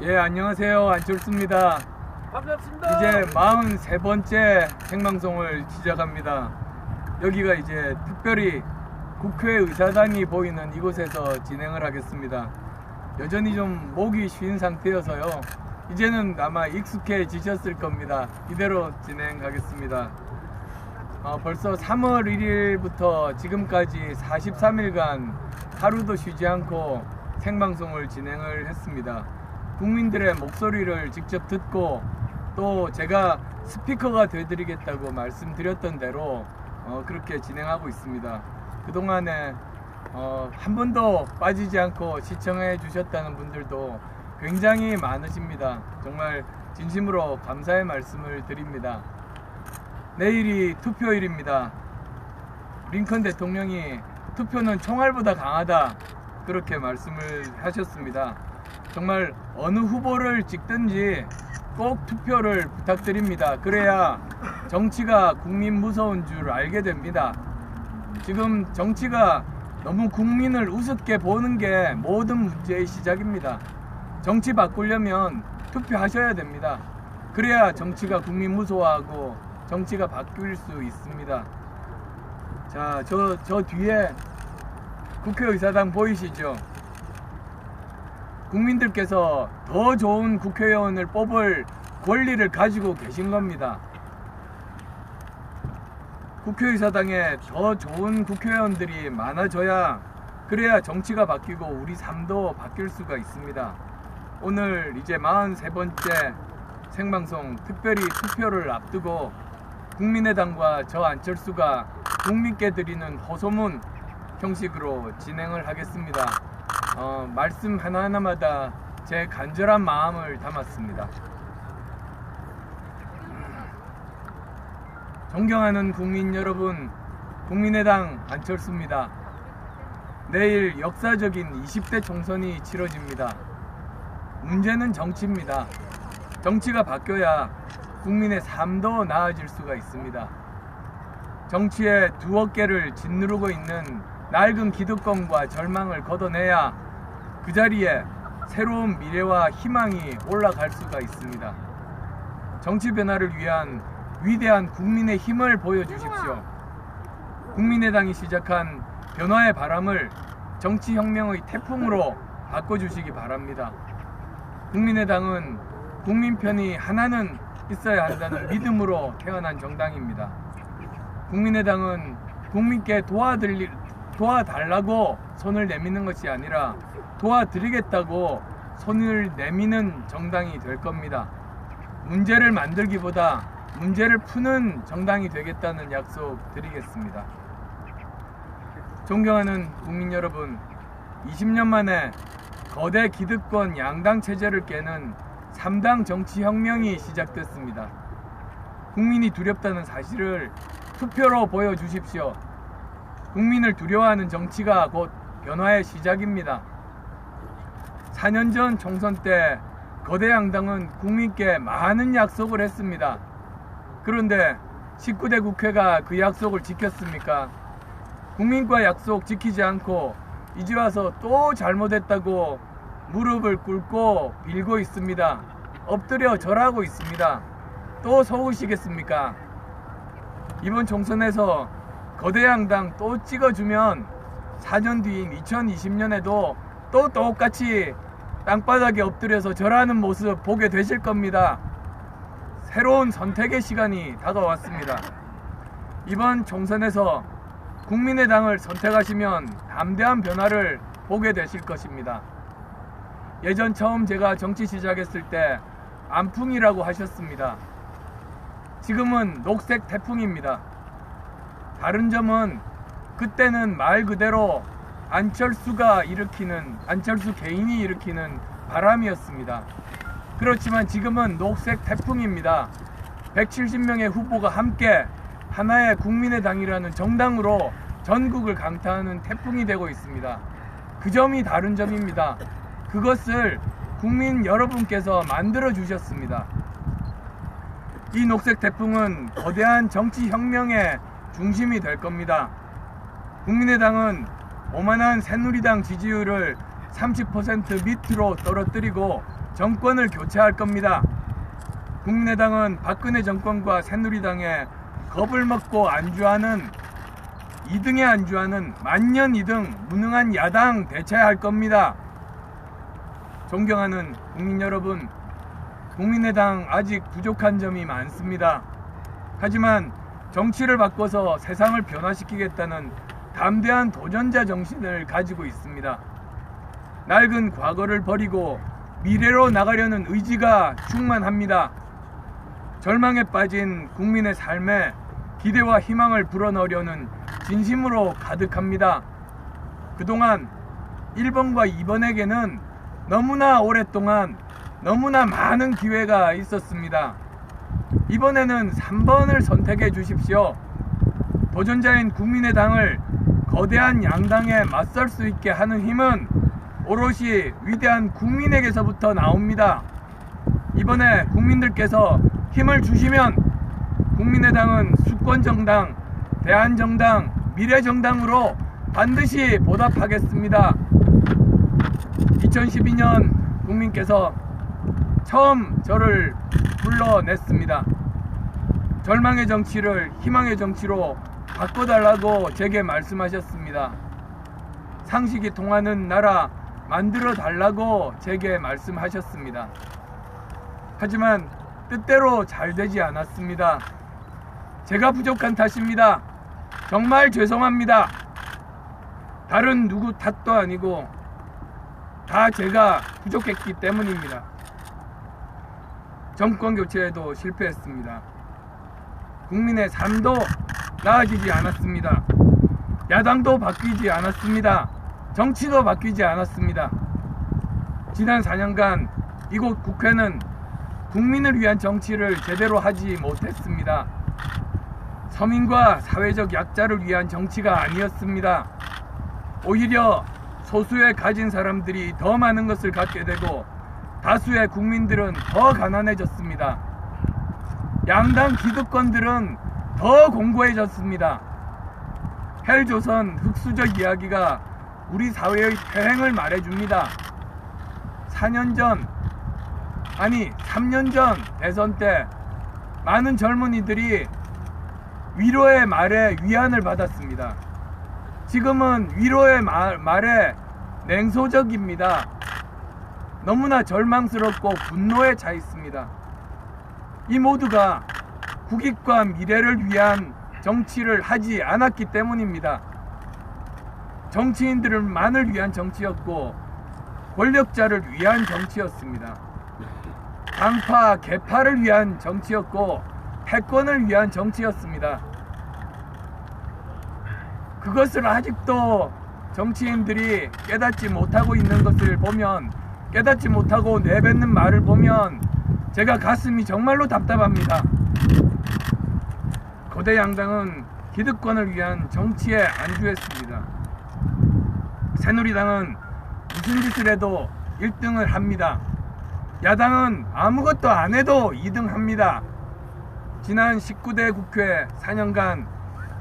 예, 안녕하세요. 안철수입니다. 반갑습니다. 이제 43번째 생방송을 시작합니다. 여기가 이제 특별히 국회의사당이 보이는 이곳에서 진행을 하겠습니다. 여전히 좀 목이 쉰 상태여서요. 이제는 아마 익숙해지셨을 겁니다. 이대로 진행하겠습니다. 벌써 3월 1일부터 지금까지 43일간 하루도 쉬지 않고 생방송을 진행을 했습니다. 국민들의 목소리를 직접 듣고 또 제가 스피커가 되드리겠다고 말씀드렸던 대로 그렇게 진행하고 있습니다. 그동안에 한 번도 빠지지 않고 시청해 주셨다는 분들도 굉장히 많으십니다. 정말 진심으로 감사의 말씀을 드립니다. 내일이 투표일입니다. 링컨 대통령이 투표는 총알보다 강하다 그렇게 말씀을 하셨습니다. 정말 어느 후보를 찍든지 꼭 투표를 부탁드립니다. 그래야 정치가 국민 무서운 줄 알게 됩니다. 지금 정치가 너무 국민을 우습게 보는 게 모든 문제의 시작입니다. 정치 바꾸려면 투표하셔야 됩니다. 그래야 정치가 국민 무서워하고 정치가 바뀔 수 있습니다. 자, 저 뒤에 국회의사당 보이시죠? 국민들께서 더 좋은 국회의원을 뽑을 권리를 가지고 계신 겁니다. 국회의사당에 더 좋은 국회의원들이 많아져야 그래야 정치가 바뀌고 우리 삶도 바뀔 수가 있습니다. 오늘 이제 43번째 생방송 특별히 투표를 앞두고 국민의당과 저 안철수가 국민께 드리는 호소문 형식으로 진행을 하겠습니다. 말씀 하나하나마다 제 간절한 마음을 담았습니다. 존경하는 국민 여러분, 국민의당 안철수입니다. 내일 역사적인 20대 총선이 치러집니다. 문제는 정치입니다. 정치가 바뀌어야 국민의 삶도 나아질 수가 있습니다. 정치의 두 어깨를 짓누르고 있는 낡은 기득권과 절망을 걷어내야 그 자리에 새로운 미래와 희망이 올라갈 수가 있습니다. 정치 변화를 위한 위대한 국민의 힘을 보여주십시오. 국민의당이 시작한 변화의 바람을 정치혁명의 태풍으로 바꿔주시기 바랍니다. 국민의당은 국민 편이 하나는 있어야 한다는 믿음으로 태어난 정당입니다. 국민의당은 국민께 도와달라고 손을 내미는 것이 아니라 도와드리겠다고 손을 내미는 정당이 될 겁니다. 문제를 만들기보다 문제를 푸는 정당이 되겠다는 약속 드리겠습니다. 존경하는 국민 여러분, 20년 만에 거대 기득권 양당 체제를 깨는 3당 정치혁명이 시작됐습니다. 국민이 두렵다는 사실을 투표로 보여주십시오. 국민을 두려워하는 정치가 곧 변화의 시작입니다. 4년 전 총선 때 거대 양당은 국민께 많은 약속을 했습니다. 그런데 19대 국회가 그 약속을 지켰습니까? 국민과 약속 지키지 않고 이제 와서 또 잘못했다고 무릎을 꿇고 빌고 있습니다. 엎드려 절하고 있습니다. 또 속으시겠습니까? 이번 총선에서 거대 양당 또 찍어주면 4년 뒤인 2020년에도 또 똑같이 땅바닥에 엎드려서 절하는 모습 보게 되실 겁니다. 새로운 선택의 시간이 다가왔습니다. 이번 총선에서 국민의당을 선택하시면 담대한 변화를 보게 되실 것입니다. 예전 처음 제가 정치 시작했을 때 안풍이라고 하셨습니다. 지금은 녹색 태풍입니다. 다른 점은 그때는 말 그대로 안철수 개인이 일으키는 바람이었습니다. 그렇지만 지금은 녹색 태풍입니다. 170명의 후보가 함께 하나의 국민의당이라는 정당으로 전국을 강타하는 태풍이 되고 있습니다. 그 점이 다른 점입니다. 그것을 국민 여러분께서 만들어 주셨습니다. 이 녹색 태풍은 거대한 정치혁명의 중심이 될 겁니다. 국민의당은 오만한 새누리당 지지율을 30% 밑으로 떨어뜨리고 정권을 교체할 겁니다. 국민의당은 박근혜 정권과 새누리당에 겁을 먹고 안주하는 2등에 안주하는 만년 2등 무능한 야당 대체할 겁니다. 존경하는 국민 여러분, 국민의당 아직 부족한 점이 많습니다. 하지만 정치를 바꿔서 세상을 변화시키겠다는 담대한 도전자 정신을 가지고 있습니다. 낡은 과거를 버리고 미래로 나가려는 의지가 충만합니다. 절망에 빠진 국민의 삶에 기대와 희망을 불어넣으려는 진심으로 가득합니다. 그동안 1번과 2번에게는 너무나 오랫동안 너무나 많은 기회가 있었습니다. 이번에는 3번을 선택해 주십시오. 도전자인 국민의당을 거대한 양당에 맞설 수 있게 하는 힘은 오롯이 위대한 국민에게서부터 나옵니다. 이번에 국민들께서 힘을 주시면 국민의당은 수권정당, 대한정당, 미래정당으로 반드시 보답하겠습니다. 2012년 국민께서 처음 저를 불러냈습니다. 절망의 정치를 희망의 정치로 바꿔달라고 제게 말씀하셨습니다. 상식이 통하는 나라 만들어 달라고 제게 말씀하셨습니다. 하지만 뜻대로 잘 되지 않았습니다. 제가 부족한 탓입니다. 정말 죄송합니다. 다른 누구 탓도 아니고 다 제가 부족했기 때문입니다. 정권 교체에도 실패했습니다. 국민의 삶도 나아지지 않았습니다. 야당도 바뀌지 않았습니다. 정치도 바뀌지 않았습니다. 지난 4년간 이곳 국회는 국민을 위한 정치를 제대로 하지 못했습니다. 서민과 사회적 약자를 위한 정치가 아니었습니다. 오히려 소수의 가진 사람들이 더 많은 것을 갖게 되고 다수의 국민들은 더 가난해졌습니다. 양당 기득권들은 더 공고해졌습니다. 헬조선 흑수저 이야기가 우리 사회의 퇴행을 말해줍니다. 3년 전 대선 때 많은 젊은이들이 위로의 말에 위안을 받았습니다. 지금은 위로의 말에 냉소적입니다. 너무나 절망스럽고 분노에 차 있습니다. 이 모두가 국익과 미래를 위한 정치를 하지 않았기 때문입니다. 정치인들만을 위한 정치였고 권력자를 위한 정치였습니다. 당파, 개파를 위한 정치였고 패권을 위한 정치였습니다. 그것을 아직도 정치인들이 깨닫지 못하고 있는 것을 보면, 깨닫지 못하고 내뱉는 말을 보면 제가 가슴이 정말로 답답합니다. 거대 양당은 기득권을 위한 정치에 안주했습니다. 새누리당은 무슨 짓을 해도 1등을 합니다. 야당은 아무것도 안 해도 2등 합니다. 지난 19대 국회 4년간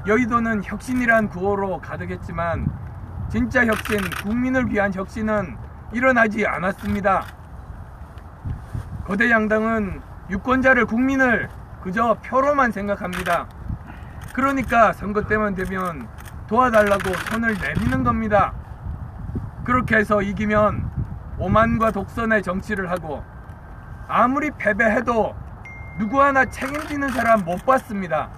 여의도는 혁신이란 구호로 가득했지만 진짜 혁신, 국민을 위한 혁신은 일어나지 않았습니다. 거대 양당은 유권자를, 국민을 그저 표로만 생각합니다. 그러니까 선거 때만 되면 도와달라고 손을 내미는 겁니다. 그렇게 해서 이기면 오만과 독선의 정치를 하고 아무리 패배해도 누구 하나 책임지는 사람 못 봤습니다.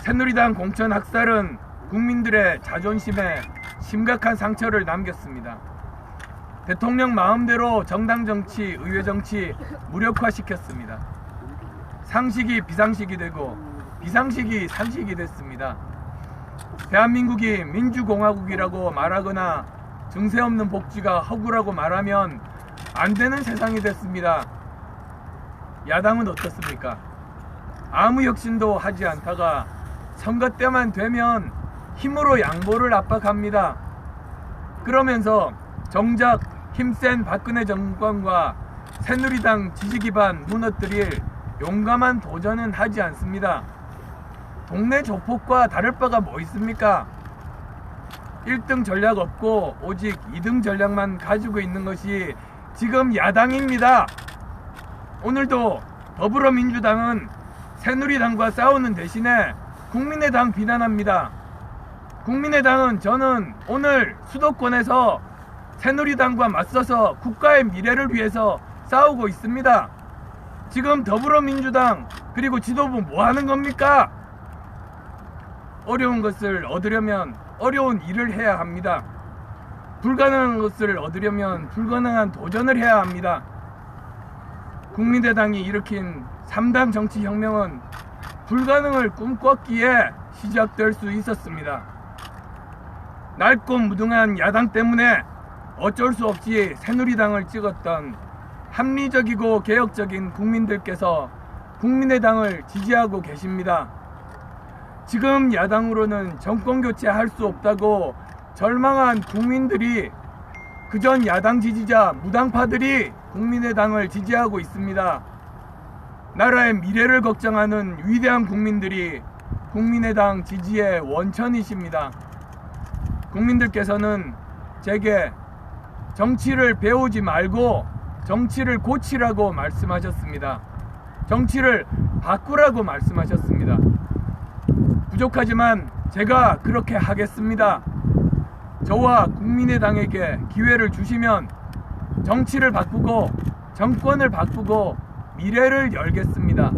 새누리당 공천 학살은 국민들의 자존심에 심각한 상처를 남겼습니다. 대통령 마음대로 정당 정치, 의회 정치 무력화시켰습니다. 상식이 비상식이 되고 비상식이 상식이 됐습니다. 대한민국이 민주공화국이라고 말하거나 증세 없는 복지가 허구라고 말하면 안 되는 세상이 됐습니다. 야당은 어떻습니까? 아무 혁신도 하지 않다가 선거 때만 되면 힘으로 양보를 압박합니다. 그러면서 정작 힘센 박근혜 정권과 새누리당 지지 기반 무너뜨릴 용감한 도전은 하지 않습니다. 동네 조폭과 다를 바가 뭐 있습니까? 1등 전략 없고 오직 2등 전략만 가지고 있는 것이 지금 야당입니다. 오늘도 더불어민주당은 새누리당과 싸우는 대신에 국민의당 비난합니다. 국민의당은 저는 오늘 수도권에서 새누리당과 맞서서 국가의 미래를 위해서 싸우고 있습니다. 지금 더불어민주당 그리고 지도부 뭐 하는 겁니까? 어려운 것을 얻으려면 어려운 일을 해야 합니다. 불가능한 것을 얻으려면 불가능한 도전을 해야 합니다. 국민의당이 일으킨 3당 정치혁명은 불가능을 꿈꿨기에 시작될 수 있었습니다. 낡고 무능한 야당 때문에 어쩔 수 없이 새누리당을 찍었던 합리적이고 개혁적인 국민들께서 국민의당을 지지하고 계십니다. 지금 야당으로는 정권 교체할 수 없다고 절망한 국민들이, 그전 야당 지지자 무당파들이 국민의당을 지지하고 있습니다. 나라의 미래를 걱정하는 위대한 국민들이 국민의당 지지의 원천이십니다. 국민들께서는 제게 정치를 배우지 말고 정치를 고치라고 말씀하셨습니다. 정치를 바꾸라고 말씀하셨습니다. 부족하지만 제가 그렇게 하겠습니다. 저와 국민의당에게 기회를 주시면 정치를 바꾸고 정권을 바꾸고 미래를 열겠습니다.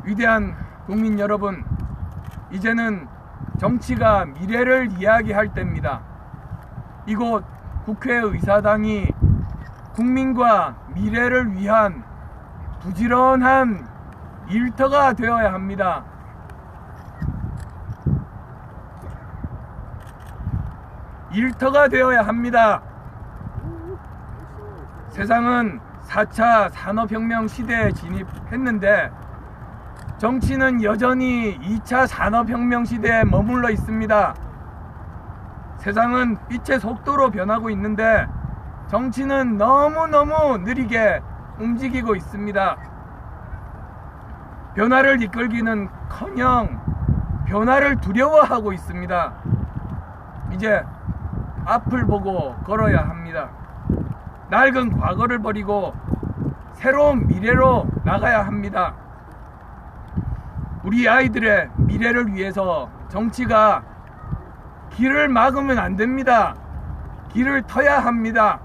위대한 국민 여러분, 이제는 정치가 미래를 이야기할 때입니다. 이곳 국회의사당이 국민과 미래를 위한 부지런한 일터가 되어야 합니다. 일터가 되어야 합니다. 세상은 4차 산업혁명 시대에 진입했는데 정치는 여전히 2차 산업혁명 시대에 머물러 있습니다. 세상은 빛의 속도로 변하고 있는데 정치는 너무너무 느리게 움직이고 있습니다. 변화를 이끌기는커녕 변화를 두려워하고 있습니다. 이제 앞을 보고 걸어야 합니다. 낡은 과거를 버리고 새로운 미래로 나가야 합니다. 우리 아이들의 미래를 위해서 정치가 길을 막으면 안 됩니다. 길을 터야 합니다.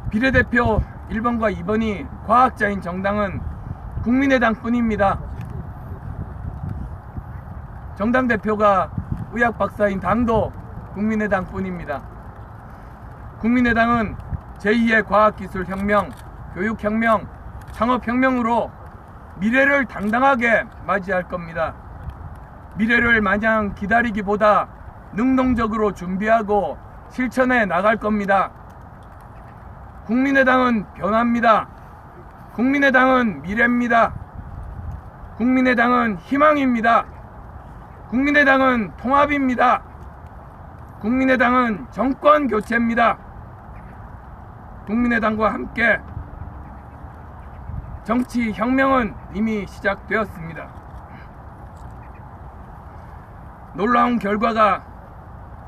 비례대표 1번과 2번이 과학자인 정당은 국민의당 뿐입니다. 정당 대표가 의학 박사인 당도 국민의당 뿐입니다. 국민의당은 제2의 과학기술혁명, 교육혁명, 창업혁명으로 미래를 당당하게 맞이할 겁니다. 미래를 마냥 기다리기보다 능동적으로 준비하고 실천해 나갈 겁니다. 국민의당은 변화입니다. 국민의당은 미래입니다. 국민의당은 희망입니다. 국민의당은 통합입니다. 국민의당은 정권 교체입니다. 국민의당과 함께 정치 혁명은 이미 시작되었습니다. 놀라운 결과가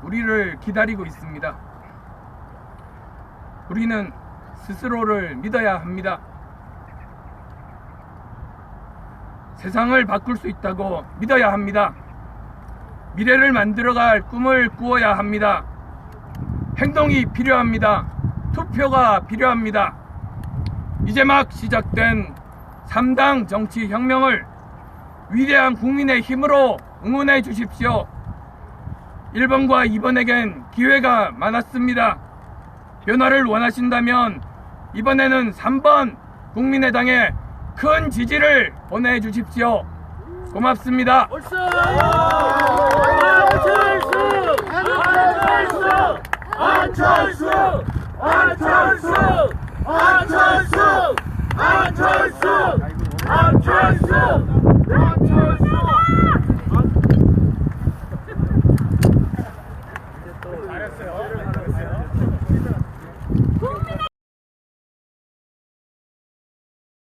우리를 기다리고 있습니다. 우리는 스스로를 믿어야 합니다. 세상을 바꿀 수 있다고 믿어야 합니다. 미래를 만들어갈 꿈을 꾸어야 합니다. 행동이 필요합니다. 투표가 필요합니다. 이제 막 시작된 3당 정치혁명을 위대한 국민의 힘으로 응원해 주십시오. 1번과 2번에겐 기회가 많았습니다. 변화를 원하신다면 이번에는 3번 국민의당에 큰 지지를 보내주십시오. 고맙습니다. 안철수!